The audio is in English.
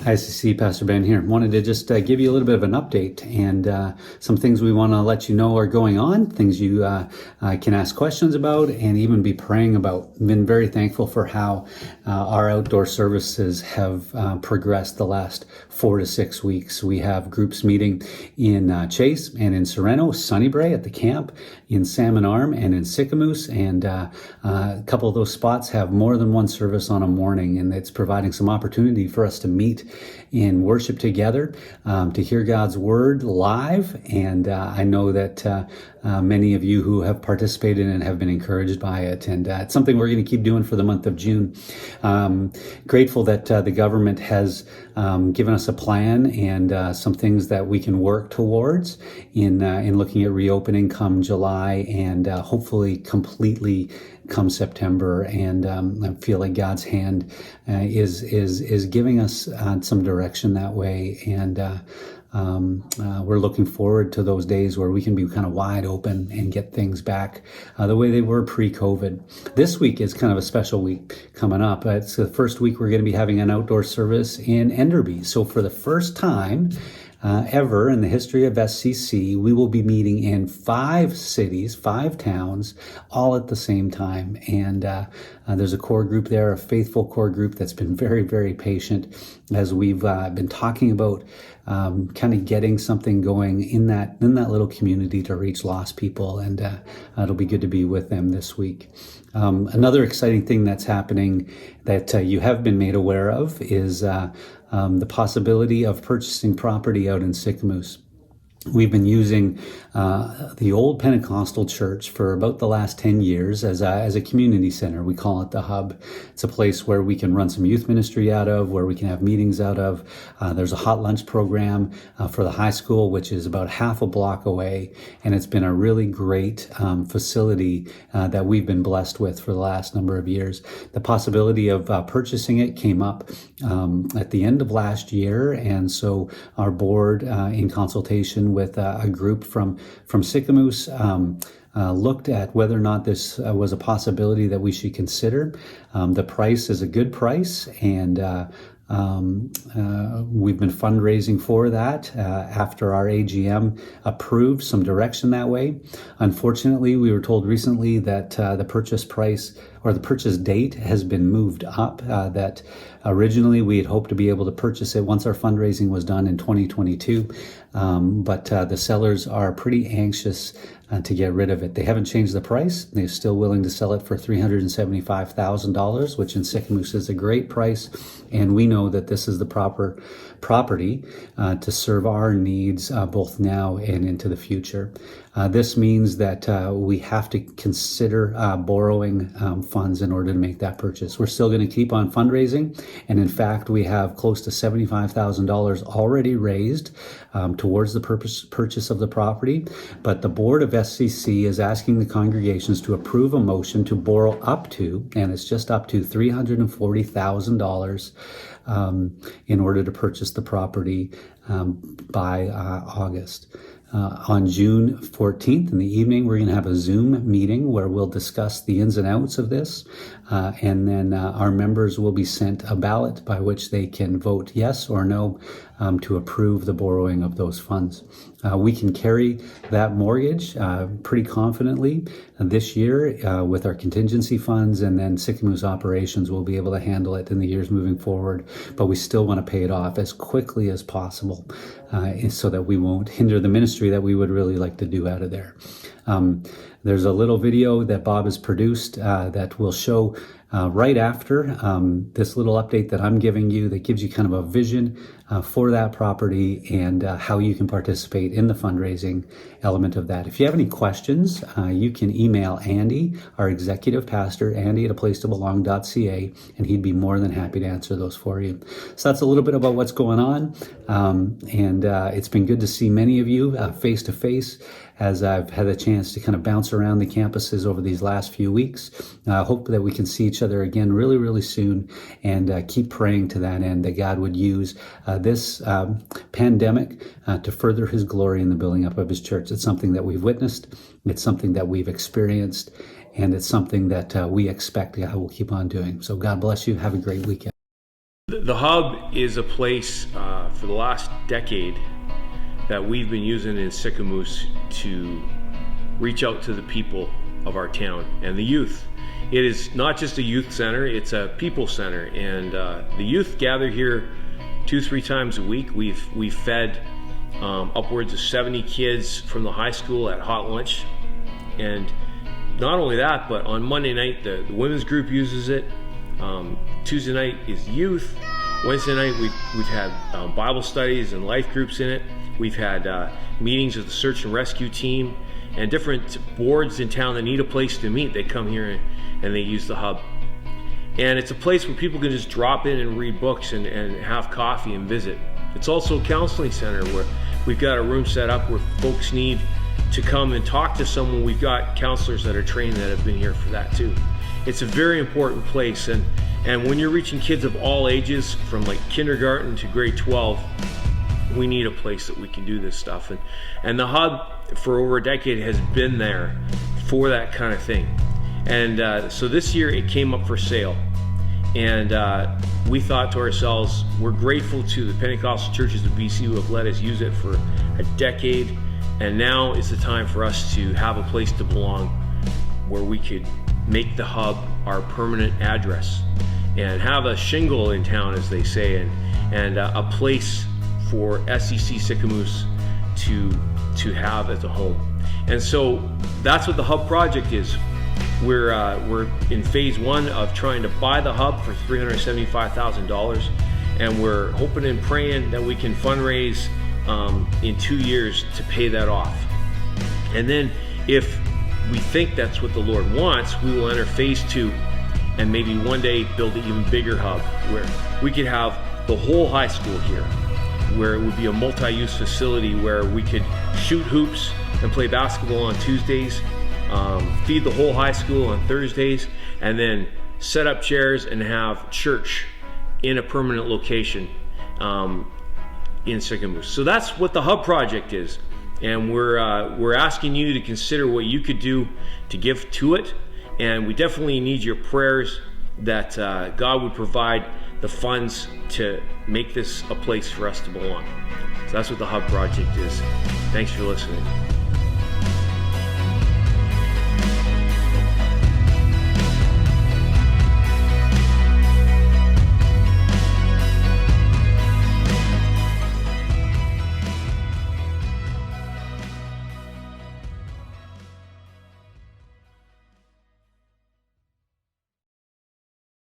Hi, CC, Pastor Ben here. Wanted to just give you a little bit of an update and some things we want to let you know are going on, things you can ask questions about and even be praying about. I've been very thankful for how our outdoor services have progressed the last 4 to 6 weeks. We have groups meeting in Chase and in Sereno, Sunnybray at the camp, in Salmon Arm and in Sicamous, and a couple of those spots have more than one service on a morning, and it's providing some opportunity for us to meet in worship together, to hear God's word live. And I know that many of you who have participated and have been encouraged by it. And it's something we're going to keep doing for the month of June. Grateful that the government has given us a plan and some things that we can work towards in looking at reopening come July and hopefully completely come September. And I feel like God's hand is giving us some direction that way. And we're looking forward to those days where we can be kind of wide open and get things back the way they were pre-COVID. This week is kind of a special week coming up. It's the first week we're going to be having an outdoor service in Enderby. So for the first time ever in the history of SCC, we will be meeting in 5 cities, 5 towns, all at the same time. And there's a core group there, a faithful core group that's been very, very patient as we've been talking about kind of getting something going in that little community to reach lost people. And it'll be good to be with them this week. Another exciting thing that's happening that you have been made aware of is the possibility of purchasing property out in Sicamous. We've been using the old Pentecostal church for about the last 10 years as a community center. We call it the Hub. It's a place where we can run some youth ministry out of, where we can have meetings out of. There's a hot lunch program for the high school, which is about half a block away. And it's been a really great facility that we've been blessed with for the last number of years. The possibility of purchasing it came up at the end of last year. And so our board, in consultation with a group from Sicamous, looked at whether or not this was a possibility that we should consider. The price is a good price, and we've been fundraising for that after our AGM approved some direction that way. Unfortunately, we were told recently that the purchase price or the purchase date has been moved up, that originally we had hoped to be able to purchase it once our fundraising was done in 2022. But the sellers are pretty anxious to get rid of it. They haven't changed the price. They're still willing to sell it for $375,000, which in Sicamous is a great price. And we know that this is the proper property to serve our needs both now and into the future. This means that we have to consider borrowing funds in order to make that purchase. We're still going to keep on fundraising. And in fact, we have close to $75,000 already raised towards the purchase of the property. But the board of SCC is asking the congregations to approve a motion to borrow up to, and it's just up to $340,000 in order to purchase the property by August. On June 14th in the evening, we're going to have a Zoom meeting where we'll discuss the ins and outs of this. And then our members will be sent a ballot by which they can vote yes or no to approve the borrowing of those funds. We can carry that mortgage pretty confidently this year with our contingency funds, and then Sicamous operations will be able to handle it in the years moving forward. But we still want to pay it off as quickly as possible so that we won't hinder the ministry that we would really like to do out of there. There's a little video that Bob has produced that will show right after this little update that I'm giving you that gives you kind of a vision for that property and how you can participate in the fundraising element of that. If you have any questions, you can email Andy, our executive pastor, andy@aplacetobelong.ca, and he'd be more than happy to answer those for you. So that's a little bit about what's going on. And it's been good to see many of you face to face as I've had a chance to kind of bounce around the campuses over these last few weeks. I hope that we can see each other again really, really soon, and keep praying to that end that God would use this pandemic to further his glory in the building up of his church. It's something that we've witnessed. It's something that we've experienced, and it's something that we expect God will keep on doing. So God bless you. Have a great weekend. The Hub is a place for the last decade that we've been using in Sicamous to reach out to the people of our town and the youth. It is not just a youth center, it's a people center, and the youth gather here 2-3 times a week. We've fed upwards of 70 kids from the high school at hot lunch, and not only that, but on Monday night the women's group uses it. Tuesday night is youth. Wednesday night we've had Bible studies and life groups in it. We've had meetings with the search and rescue team and different boards in town that need a place to meet. They come here and they use the Hub. And it's a place where people can just drop in and read books and have coffee and visit. It's also a counseling center where we've got a room set up where folks need to come and talk to someone. We've got counselors that are trained that have been here for that too. It's a very important place, and when you're reaching kids of all ages, from like kindergarten to grade 12, we need a place that we can do this stuff. And the Hub for over a decade has been there for that kind of thing. And so this year it came up for sale, and we thought to ourselves, we're grateful to the Pentecostal churches of BC who have let us use it for a decade, and now is the time for us to have a place to belong where we could make the Hub our permanent address and have a shingle in town, as they say, and a place for SEC Sicamous to have as a home. And so that's what the Hub Project is. We're in phase 1 of trying to buy the Hub for $375,000, and we're hoping and praying that we can fundraise in 2 years to pay that off. And then if we think that's what the Lord wants, we will enter phase 2 and maybe one day build an even bigger Hub where we could have the whole high school here, where it would be a multi-use facility where we could shoot hoops and play basketball on Tuesdays, feed the whole high school on Thursdays, and then set up chairs and have church in a permanent location in Sicamous. So that's what the Hub Project is, and we're asking you to consider what you could do to give to it, and we definitely need your prayers that God would provide the funds to make this a place for us to belong. So that's what the Hub Project is. Thanks for listening.